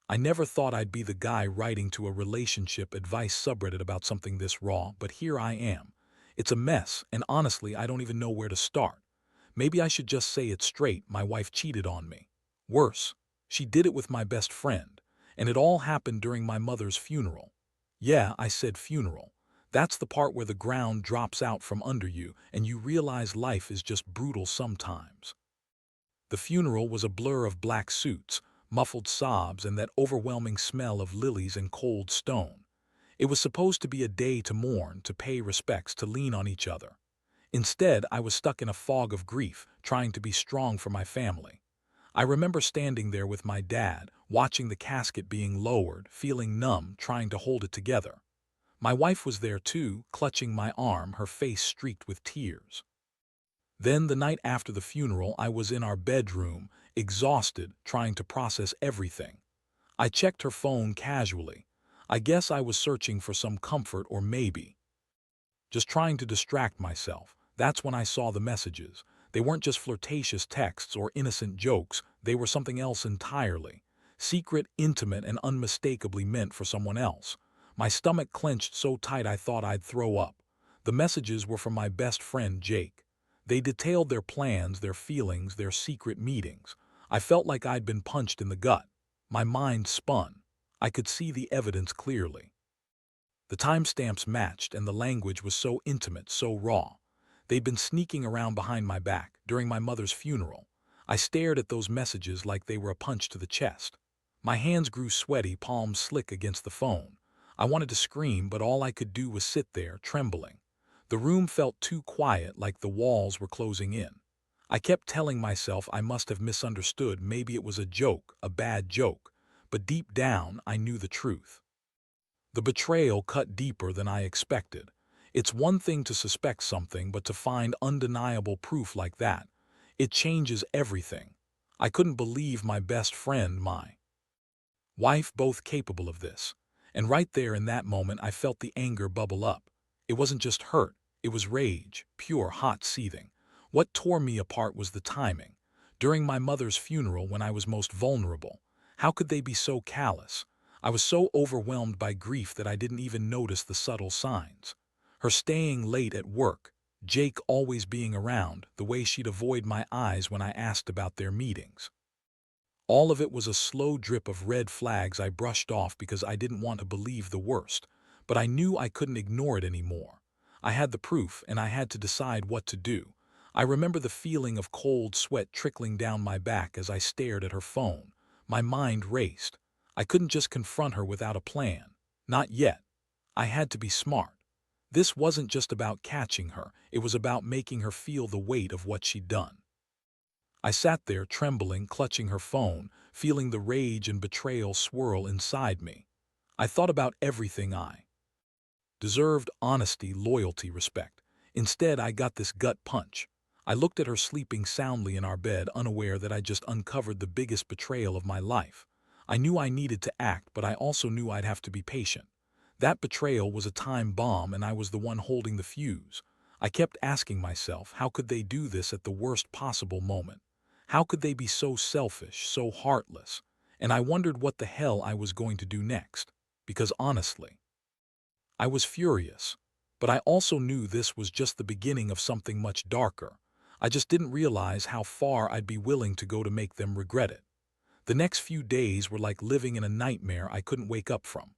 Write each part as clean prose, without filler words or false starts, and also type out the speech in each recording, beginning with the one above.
I never thought I'd be the guy writing to a relationship advice subreddit about something this raw, but here I am. It's a mess, and honestly, I don't even know where to start. Maybe I should just say it straight, my wife cheated on me. Worse, she did it with my best friend, and it all happened during my mother's funeral. Yeah, I said funeral. That's the part where the ground drops out from under you and you realize life is just brutal sometimes. The funeral was a blur of black suits, muffled sobs, and that overwhelming smell of lilies and cold stone. It was supposed to be a day to mourn, to pay respects, to lean on each other. Instead, I was stuck in a fog of grief, trying to be strong for my family. I remember standing there with my dad, watching the casket being lowered, feeling numb, trying to hold it together. My wife was there too, clutching my arm, her face streaked with tears. Then, the night after the funeral, I was in our bedroom, exhausted, trying to process everything. I checked her phone casually. I guess I was searching for some comfort, or maybe just trying to distract myself. That's when I saw the messages. They weren't just flirtatious texts or innocent jokes, they were something else entirely. Secret, intimate, and unmistakably meant for someone else. My stomach clenched so tight I thought I'd throw up. The messages were from my best friend, Jake. They detailed their plans, their feelings, their secret meetings. I felt like I'd been punched in the gut. My mind spun. I could see the evidence clearly. The timestamps matched, and the language was so intimate, so raw. They'd been sneaking around behind my back during my mother's funeral. I stared at those messages like they were a punch to the chest. My hands grew sweaty, palms slick against the phone. I wanted to scream, but all I could do was sit there, trembling. The room felt too quiet, like the walls were closing in. I kept telling myself I must have misunderstood, maybe it was a joke, a bad joke. But deep down, I knew the truth. The betrayal cut deeper than I expected. It's one thing to suspect something, but to find undeniable proof like that, it changes everything. I couldn't believe my best friend, my wife, both capable of this. And right there in that moment, I felt the anger bubble up. It wasn't just hurt, it was rage, pure, hot, seething. What tore me apart was the timing. During my mother's funeral, when I was most vulnerable, how could they be so callous? I was so overwhelmed by grief that I didn't even notice the subtle signs. Her staying late at work, Jake always being around, the way she'd avoid my eyes when I asked about their meetings. All of it was a slow drip of red flags I brushed off because I didn't want to believe the worst, but I knew I couldn't ignore it anymore. I had the proof, and I had to decide what to do. I remember the feeling of cold sweat trickling down my back as I stared at her phone. My mind raced. I couldn't just confront her without a plan. Not yet. I had to be smart. This wasn't just about catching her, it was about making her feel the weight of what she'd done. I sat there trembling, clutching her phone, feeling the rage and betrayal swirl inside me. I thought about everything I deserved: honesty, loyalty, respect. Instead, I got this gut punch. I looked at her sleeping soundly in our bed, unaware that I just uncovered the biggest betrayal of my life. I knew I needed to act, but I also knew I'd have to be patient. That betrayal was a time bomb, and I was the one holding the fuse. I kept asking myself, how could they do this at the worst possible moment? How could they be so selfish, so heartless? And I wondered what the hell I was going to do next. Because honestly, I was furious. But I also knew this was just the beginning of something much darker. I just didn't realize how far I'd be willing to go to make them regret it. The next few days were like living in a nightmare I couldn't wake up from.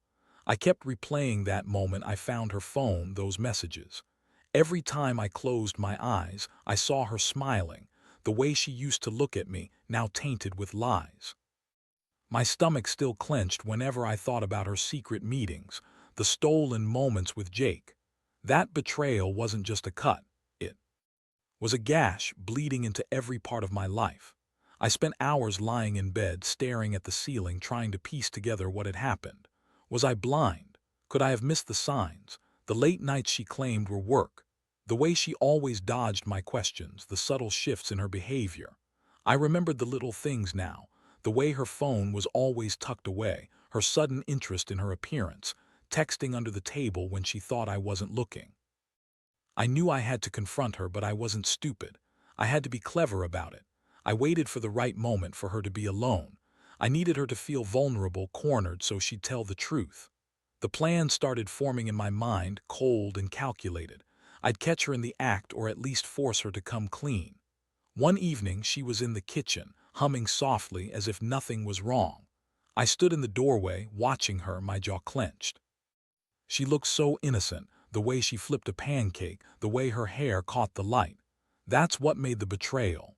I kept replaying that moment I found her phone, those messages. Every time I closed my eyes, I saw her smiling, the way she used to look at me, now tainted with lies. My stomach still clenched whenever I thought about her secret meetings, the stolen moments with Jake. That betrayal wasn't just a cut, it was a gash bleeding into every part of my life. I spent hours lying in bed, staring at the ceiling, trying to piece together what had happened. Was I blind? Could I have missed the signs? The late nights she claimed were work. The way she always dodged my questions, the subtle shifts in her behavior. I remembered the little things now, the way her phone was always tucked away, her sudden interest in her appearance, texting under the table when she thought I wasn't looking. I knew I had to confront her, but I wasn't stupid. I had to be clever about it. I waited for the right moment for her to be alone. I needed her to feel vulnerable, cornered, so she'd tell the truth. The plan started forming in my mind, cold and calculated. I'd catch her in the act or at least force her to come clean. One evening, she was in the kitchen, humming softly as if nothing was wrong. I stood in the doorway, watching her, my jaw clenched. She looked so innocent, the way she flipped a pancake, the way her hair caught the light. That's what made the betrayal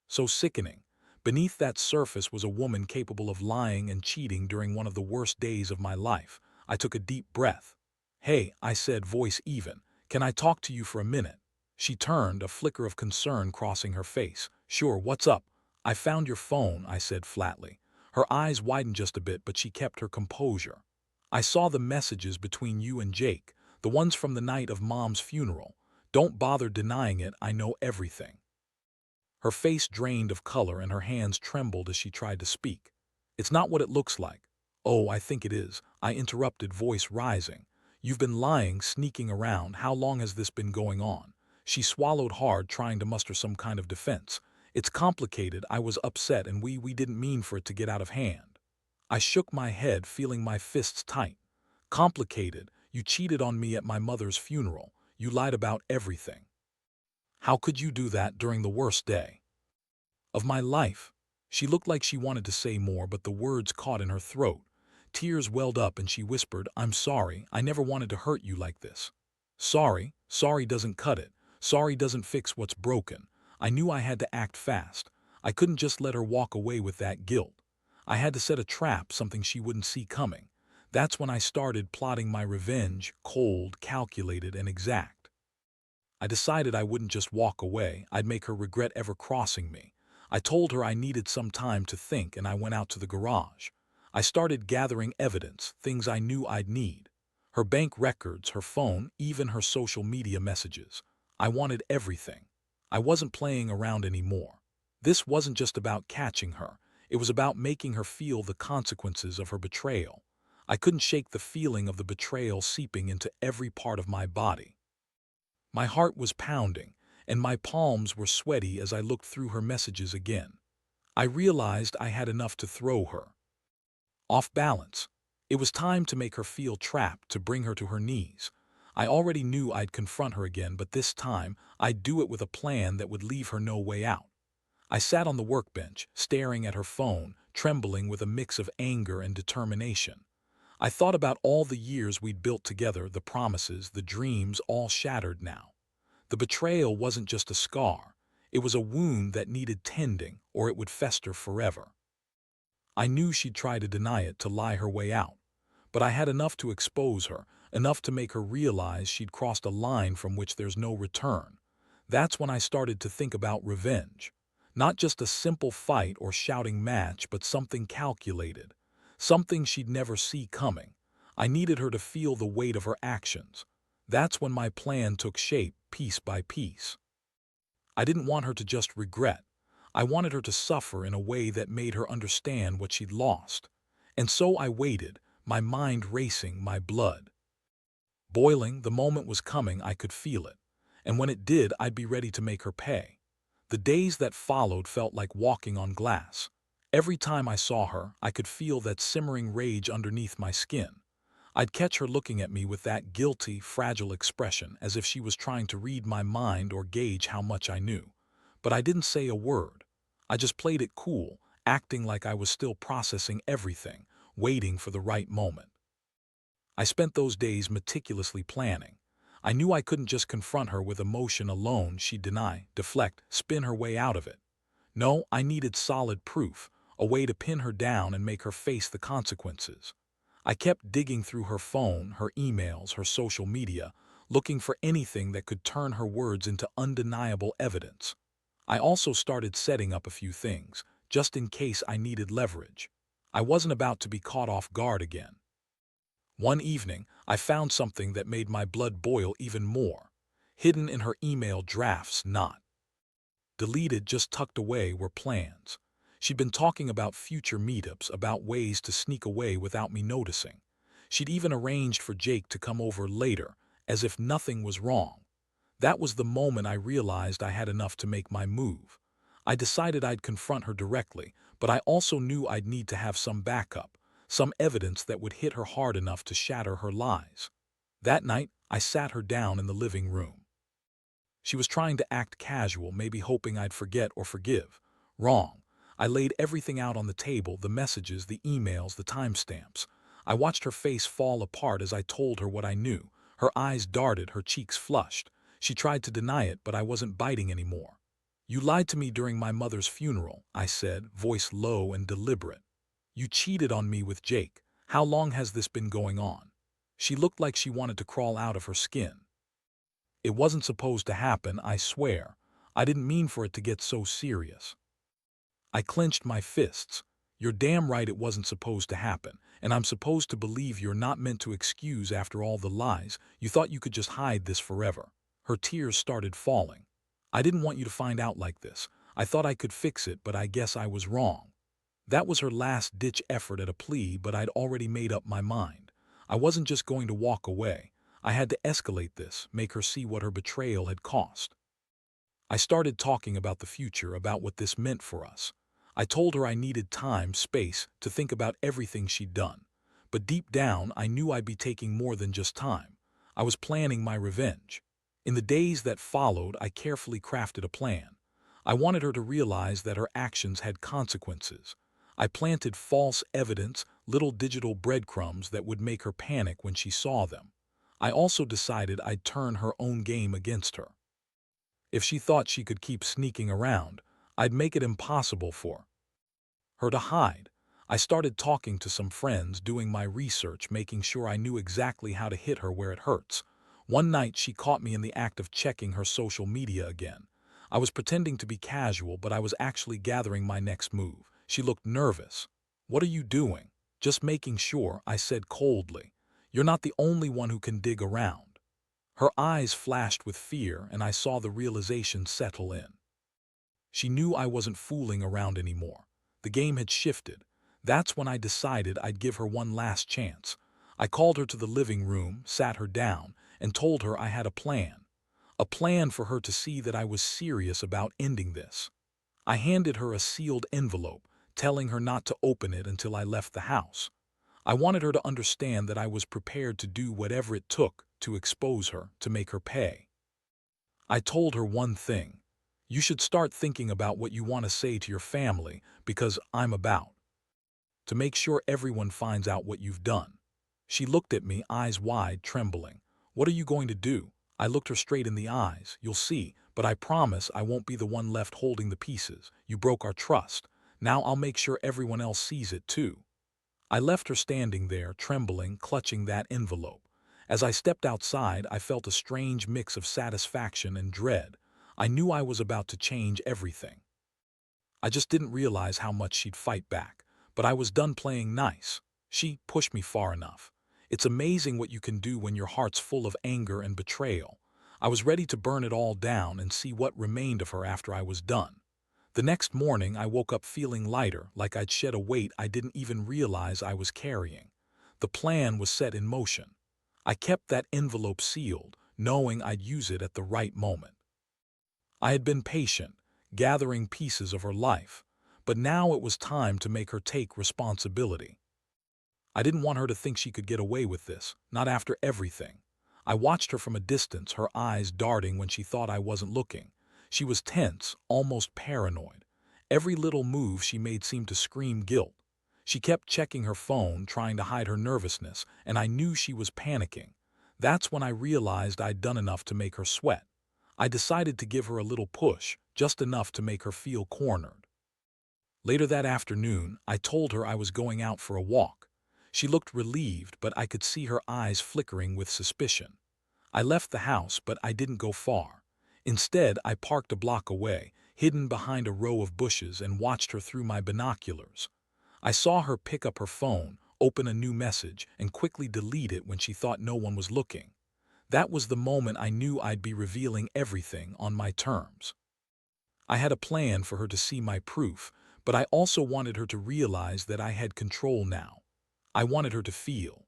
so sickening. Beneath that surface was a woman capable of lying and cheating during one of the worst days of my life. I took a deep breath. "Hey," I said, voice even. "Can I talk to you for a minute?" She turned, a flicker of concern crossing her face. "Sure, what's up?" "I found your phone," I said flatly. Her eyes widened just a bit, but she kept her composure. "I saw the messages between you and Jake, the ones from the night of Mom's funeral. Don't bother denying it, I know everything." Her face drained of color and her hands trembled as she tried to speak. "It's not what it looks like." "Oh, I think it is," I interrupted, voice rising. "You've been lying, sneaking around. How long has this been going on?" She swallowed hard, trying to muster some kind of defense. "It's complicated. I was upset and we didn't mean for it to get out of hand." I shook my head, feeling my fists tight. "Complicated? You cheated on me at my mother's funeral. You lied about everything. How could you do that during the worst day of my life?" She looked like she wanted to say more, but the words caught in her throat. Tears welled up and she whispered, "I'm sorry. I never wanted to hurt you like this." "Sorry? Sorry doesn't cut it. Sorry doesn't fix what's broken." I knew I had to act fast. I couldn't just let her walk away with that guilt. I had to set a trap, something she wouldn't see coming. That's when I started plotting my revenge, cold, calculated, and exact. I decided I wouldn't just walk away, I'd make her regret ever crossing me. I told her I needed some time to think and I went out to the garage. I started gathering evidence, things I knew I'd need. Her bank records, her phone, even her social media messages. I wanted everything. I wasn't playing around anymore. This wasn't just about catching her. It was about making her feel the consequences of her betrayal. I couldn't shake the feeling of the betrayal seeping into every part of my body. My heart was pounding, and my palms were sweaty as I looked through her messages again. I realized I had enough to throw her off balance. It was time to make her feel trapped, to bring her to her knees. I already knew I'd confront her again, but this time I'd do it with a plan that would leave her no way out. I sat on the workbench, staring at her phone, trembling with a mix of anger and determination. I thought about all the years we'd built together, the promises, the dreams, all shattered now. The betrayal wasn't just a scar. It was a wound that needed tending, or it would fester forever. I knew she'd try to deny it, to lie her way out. But I had enough to expose her, enough to make her realize she'd crossed a line from which there's no return. That's when I started to think about revenge. Not just a simple fight or shouting match, but something calculated. Something she'd never see coming. I needed her to feel the weight of her actions. That's when my plan took shape, piece by piece. I didn't want her to just regret. I wanted her to suffer in a way that made her understand what she'd lost. And so I waited, my mind racing, my blood boiling. The moment was coming, I could feel it. And when it did, I'd be ready to make her pay. The days that followed felt like walking on glass. Every time I saw her, I could feel that simmering rage underneath my skin. I'd catch her looking at me with that guilty, fragile expression, as if she was trying to read my mind or gauge how much I knew. But I didn't say a word. I just played it cool, acting like I was still processing everything, waiting for the right moment. I spent those days meticulously planning. I knew I couldn't just confront her with emotion alone. She'd deny, deflect, spin her way out of it. No, I needed solid proof, a way to pin her down and make her face the consequences. I kept digging through her phone, her emails, her social media, looking for anything that could turn her words into undeniable evidence. I also started setting up a few things, just in case I needed leverage. I wasn't about to be caught off guard again. One evening, I found something that made my blood boil even more. Hidden in her email drafts, not deleted, just tucked away, were plans. She'd been talking about future meetups, about ways to sneak away without me noticing. She'd even arranged for Jake to come over later, as if nothing was wrong. That was the moment I realized I had enough to make my move. I decided I'd confront her directly, but I also knew I'd need to have some backup, some evidence that would hit her hard enough to shatter her lies. That night, I sat her down in the living room. She was trying to act casual, maybe hoping I'd forget or forgive. Wrong. I laid everything out on the table, the messages, the emails, the timestamps. I watched her face fall apart as I told her what I knew. Her eyes darted, her cheeks flushed. She tried to deny it, but I wasn't biting anymore. "You lied to me during my mother's funeral," I said, voice low and deliberate. "You cheated on me with Jake. How long has this been going on?" She looked like she wanted to crawl out of her skin. "It wasn't supposed to happen, I swear. I didn't mean for it to get so serious." I clenched my fists. "You're damn right it wasn't supposed to happen, and I'm supposed to believe you're not meant to excuse after all the lies. You thought you could just hide this forever." Her tears started falling. "I didn't want you to find out like this. I thought I could fix it, but I guess I was wrong." That was her last-ditch effort at a plea, but I'd already made up my mind. I wasn't just going to walk away. I had to escalate this, make her see what her betrayal had cost. I started talking about the future, about what this meant for us. I told her I needed time, space, to think about everything she'd done. But deep down, I knew I'd be taking more than just time. I was planning my revenge. In the days that followed, I carefully crafted a plan. I wanted her to realize that her actions had consequences. I planted false evidence, little digital breadcrumbs that would make her panic when she saw them. I also decided I'd turn her own game against her. If she thought she could keep sneaking around, I'd make it impossible for her to hide. I started talking to some friends, doing my research, making sure I knew exactly how to hit her where it hurts. One night, she caught me in the act of checking her social media again. I was pretending to be casual, but I was actually gathering my next move. She looked nervous. "What are you doing?" "Just making sure," I said coldly. "You're not the only one who can dig around." Her eyes flashed with fear, and I saw the realization settle in. She knew I wasn't fooling around anymore. The game had shifted. That's when I decided I'd give her one last chance. I called her to the living room, sat her down, and told her I had a plan. A plan for her to see that I was serious about ending this. I handed her a sealed envelope, telling her not to open it until I left the house. I wanted her to understand that I was prepared to do whatever it took to expose her, to make her pay. I told her one thing: "You should start thinking about what you want to say to your family, because I'm about to make sure everyone finds out what you've done." She looked at me, eyes wide, trembling. "What are you going to do?" I looked her straight in the eyes. "You'll see, but I promise I won't be the one left holding the pieces. You broke our trust. Now I'll make sure everyone else sees it too." I left her standing there, trembling, clutching that envelope. As I stepped outside, I felt a strange mix of satisfaction and dread. I knew I was about to change everything. I just didn't realize how much she'd fight back. But I was done playing nice. She pushed me far enough. It's amazing what you can do when your heart's full of anger and betrayal. I was ready to burn it all down and see what remained of her after I was done. The next morning, I woke up feeling lighter, like I'd shed a weight I didn't even realize I was carrying. The plan was set in motion. I kept that envelope sealed, knowing I'd use it at the right moment. I had been patient, gathering pieces of her life, but now it was time to make her take responsibility. I didn't want her to think she could get away with this, not after everything. I watched her from a distance, her eyes darting when she thought I wasn't looking. She was tense, almost paranoid. Every little move she made seemed to scream guilt. She kept checking her phone, trying to hide her nervousness, and I knew she was panicking. That's when I realized I'd done enough to make her sweat. I decided to give her a little push, just enough to make her feel cornered. Later that afternoon, I told her I was going out for a walk. She looked relieved, but I could see her eyes flickering with suspicion. I left the house, but I didn't go far. Instead, I parked a block away, hidden behind a row of bushes, and watched her through my binoculars. I saw her pick up her phone, open a new message, and quickly delete it when she thought no one was looking. That was the moment I knew I'd be revealing everything on my terms. I had a plan for her to see my proof, but I also wanted her to realize that I had control now. I wanted her to feel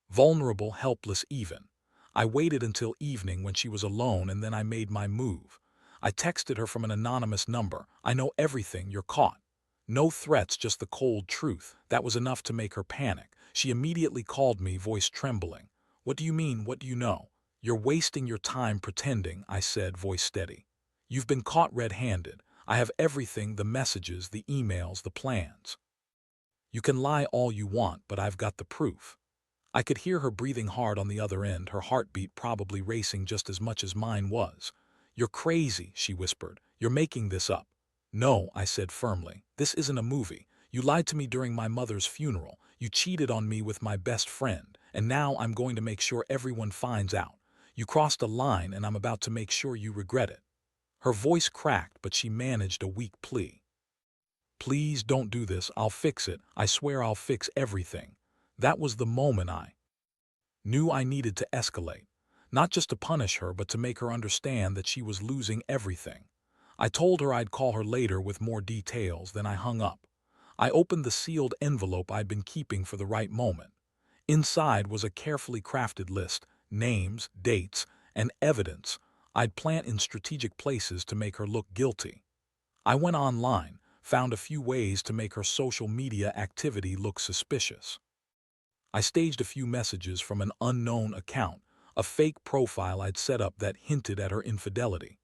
vulnerable, helpless even. I waited until evening when she was alone, and then I made my move. I texted her from an anonymous number. "I know everything, you're caught." No threats, just the cold truth. That was enough to make her panic. She immediately called me, voice trembling. "What do you mean? What do you know?" "You're wasting your time pretending," I said, voice steady. "You've been caught red-handed. I have everything, the messages, the emails, the plans. You can lie all you want, but I've got the proof." I could hear her breathing hard on the other end, her heartbeat probably racing just as much as mine was. "You're crazy," she whispered. "You're making this up." "No," I said firmly. "This isn't a movie. You lied to me during my mother's funeral. You cheated on me with my best friend. And now I'm going to make sure everyone finds out. You crossed a line, and I'm about to make sure you regret it." Her voice cracked, but she managed a weak plea. "Please don't do this. I'll fix it. I swear I'll fix everything." That was the moment I knew I needed to escalate. Not just to punish her, but to make her understand that she was losing everything. I told her I'd call her later with more details, then I hung up. I opened the sealed envelope I'd been keeping for the right moment. Inside was a carefully crafted list, names, dates, and evidence I'd plant in strategic places to make her look guilty. I went online, found a few ways to make her social media activity look suspicious. I staged a few messages from an unknown account, a fake profile I'd set up that hinted at her infidelity.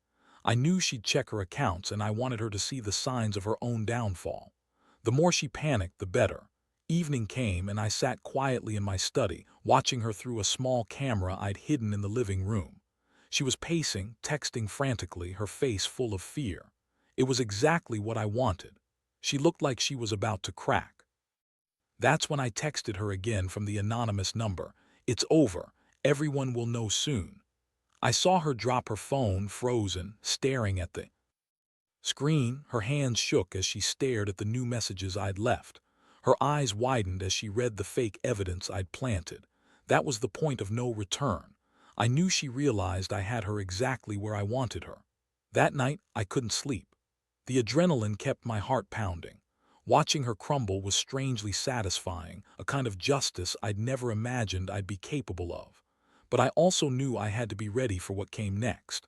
I knew she'd check her accounts, and I wanted her to see the signs of her own downfall. The more she panicked, the better. Evening came, and I sat quietly in my study, watching her through a small camera I'd hidden in the living room. She was pacing, texting frantically, her face full of fear. It was exactly what I wanted. She looked like she was about to crack. That's when I texted her again from the anonymous number. "It's over. Everyone will know soon." I saw her drop her phone, frozen, staring at the screen. Her hands shook as she stared at the new messages I'd left. Her eyes widened as she read the fake evidence I'd planted. That was the point of no return. I knew she realized I had her exactly where I wanted her. That night, I couldn't sleep. The adrenaline kept my heart pounding. Watching her crumble was strangely satisfying, a kind of justice I'd never imagined I'd be capable of. But I also knew I had to be ready for what came next.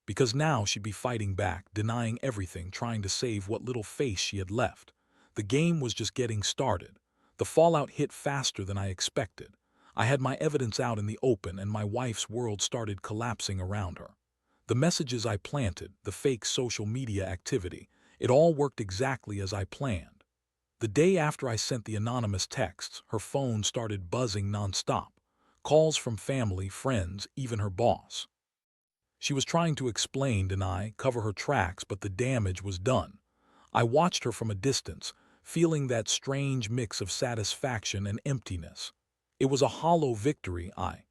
Because now she'd be fighting back, denying everything, trying to save what little face she had left. The game was just getting started. The fallout hit faster than I expected. I had my evidence out in the open, and my wife's world started collapsing around her. The messages I planted, the fake social media activity, it all worked exactly as I planned. The day after I sent the anonymous texts, her phone started buzzing nonstop. Calls from family, friends, even her boss. She was trying to explain, deny, cover her tracks, but the damage was done. I watched her from a distance, feeling that strange mix of satisfaction and emptiness. It was a hollow victory, I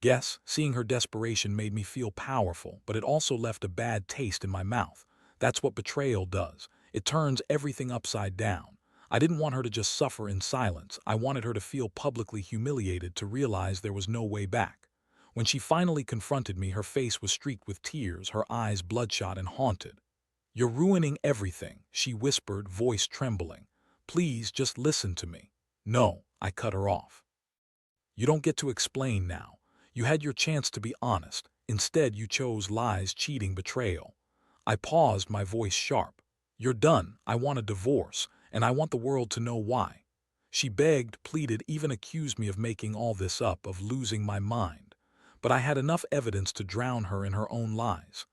guess. Seeing her desperation made me feel powerful, but it also left a bad taste in my mouth. That's what betrayal does. It turns everything upside down. I didn't want her to just suffer in silence. I wanted her to feel publicly humiliated, to realize there was no way back. When she finally confronted me, her face was streaked with tears, her eyes bloodshot and haunted. "You're ruining everything," she whispered, voice trembling. "Please, just listen to me." "No," I cut her off. "You don't get to explain now. You had your chance to be honest. Instead, you chose lies, cheating, betrayal." I paused, my voice sharp. "You're done. I want a divorce, and I want the world to know why." She begged, pleaded, even accused me of making all this up, of losing my mind. But I had enough evidence to drown her in her own lies.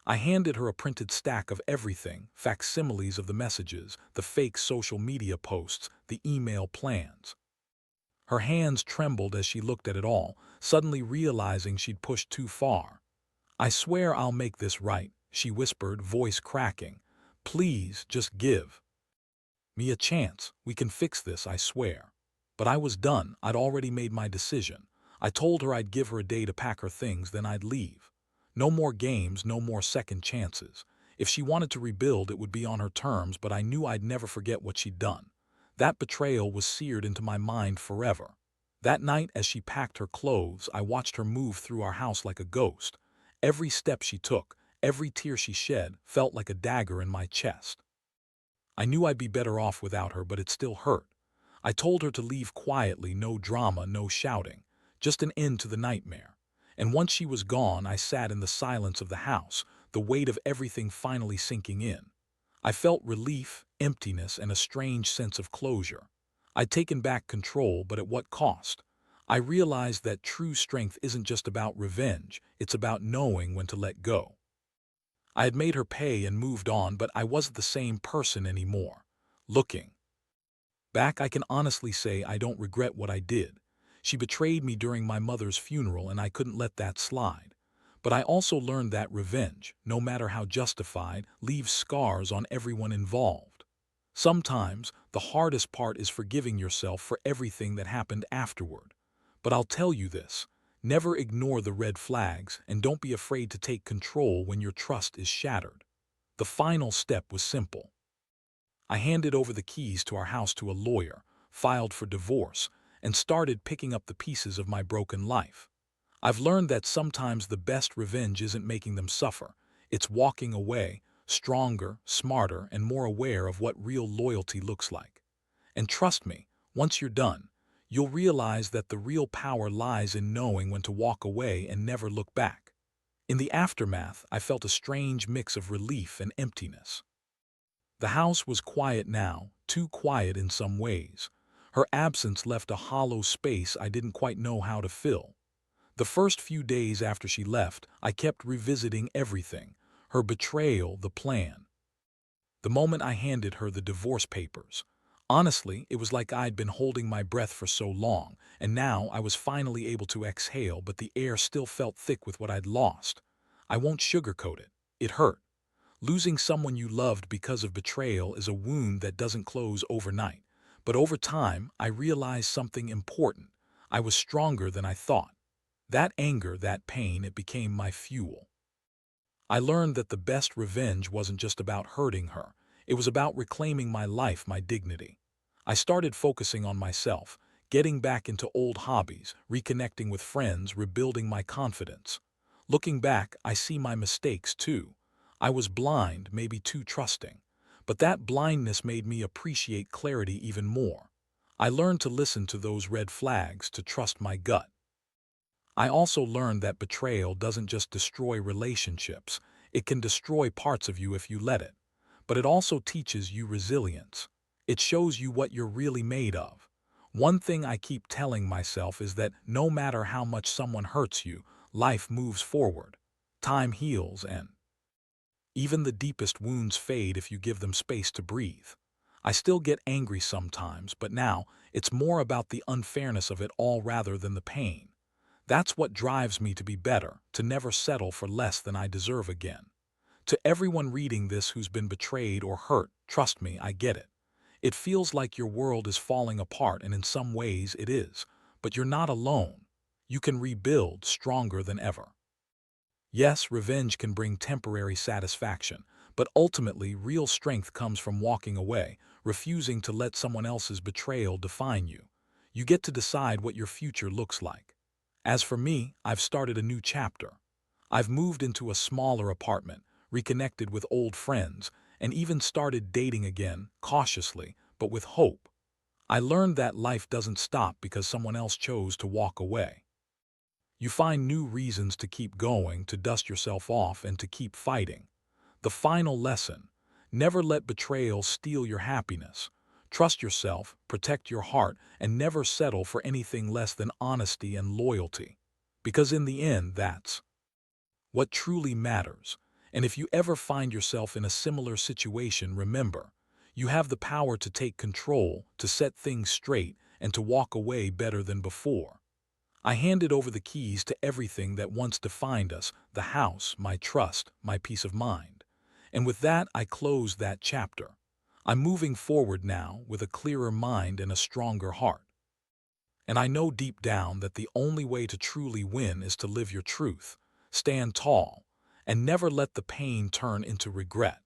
I handed her a printed stack of everything, facsimiles of the messages, the fake social media posts, the email plans. Her hands trembled as she looked at it all, suddenly realizing she'd pushed too far. "I swear I'll make this right," she whispered, voice cracking. "Please, just give me a chance. We can fix this, I swear." But I was done. I'd already made my decision. I told her I'd give her a day to pack her things, then I'd leave. No more games, no more second chances. If she wanted to rebuild, it would be on her terms, but I knew I'd never forget what she'd done. That betrayal was seared into my mind forever. That night, as she packed her clothes, I watched her move through our house like a ghost. Every step she took, every tear she shed, felt like a dagger in my chest. I knew I'd be better off without her, but it still hurt. I told her to leave quietly, no drama, no shouting, just an end to the nightmare. And once she was gone, I sat in the silence of the house, the weight of everything finally sinking in. I felt relief, emptiness, and a strange sense of closure. I'd taken back control, but at what cost? I realized that true strength isn't just about revenge, it's about knowing when to let go. I had made her pay and moved on, but I wasn't the same person anymore. Looking back, I can honestly say I don't regret what I did. She betrayed me during my mother's funeral, and I couldn't let that slide. But I also learned that revenge, no matter how justified, leaves scars on everyone involved. Sometimes, the hardest part is forgiving yourself for everything that happened afterward. But I'll tell you this, never ignore the red flags and don't be afraid to take control when your trust is shattered. The final step was simple. I handed over the keys to our house to a lawyer, filed for divorce, and started picking up the pieces of my broken life. I've learned that sometimes the best revenge isn't making them suffer, it's walking away, stronger, smarter, and more aware of what real loyalty looks like. And trust me, once you're done, you'll realize that the real power lies in knowing when to walk away and never look back. In the aftermath, I felt a strange mix of relief and emptiness. The house was quiet now, too quiet in some ways. Her absence left a hollow space I didn't quite know how to fill. The first few days after she left, I kept revisiting everything, her betrayal, the plan. The moment I handed her the divorce papers. Honestly, it was like I'd been holding my breath for so long, and now I was finally able to exhale, but the air still felt thick with what I'd lost. I won't sugarcoat it. It hurt. Losing someone you loved because of betrayal is a wound that doesn't close overnight. But over time, I realized something important. I was stronger than I thought. That anger, that pain, it became my fuel. I learned that the best revenge wasn't just about hurting her. It was about reclaiming my life, my dignity. I started focusing on myself, getting back into old hobbies, reconnecting with friends, rebuilding my confidence. Looking back, I see my mistakes too. I was blind, maybe too trusting. But that blindness made me appreciate clarity even more. I learned to listen to those red flags, to trust my gut. I also learned that betrayal doesn't just destroy relationships, it can destroy parts of you if you let it. But it also teaches you resilience. It shows you what you're really made of. One thing I keep telling myself is that no matter how much someone hurts you, life moves forward. Time heals, and even the deepest wounds fade if you give them space to breathe. I still get angry sometimes, but now it's more about the unfairness of it all rather than the pain. That's what drives me to be better, to never settle for less than I deserve again. To everyone reading this who's been betrayed or hurt, trust me, I get it. It feels like your world is falling apart, and in some ways it is. But you're not alone. You can rebuild stronger than ever. Yes, revenge can bring temporary satisfaction, but ultimately real strength comes from walking away, refusing to let someone else's betrayal define you. You get to decide what your future looks like. As for me, I've started a new chapter. I've moved into a smaller apartment, reconnected with old friends, and even started dating again, cautiously, but with hope. I learned that life doesn't stop because someone else chose to walk away. You find new reasons to keep going, to dust yourself off, and to keep fighting. The final lesson: never let betrayal steal your happiness. Trust yourself, protect your heart, and never settle for anything less than honesty and loyalty. Because in the end, that's what truly matters. And if you ever find yourself in a similar situation, remember, you have the power to take control, to set things straight, and to walk away better than before. I handed over the keys to everything that once defined us, the house, my trust, my peace of mind. And with that, I closed that chapter. I'm moving forward now with a clearer mind and a stronger heart. And I know deep down that the only way to truly win is to live your truth, stand tall, and never let the pain turn into regret.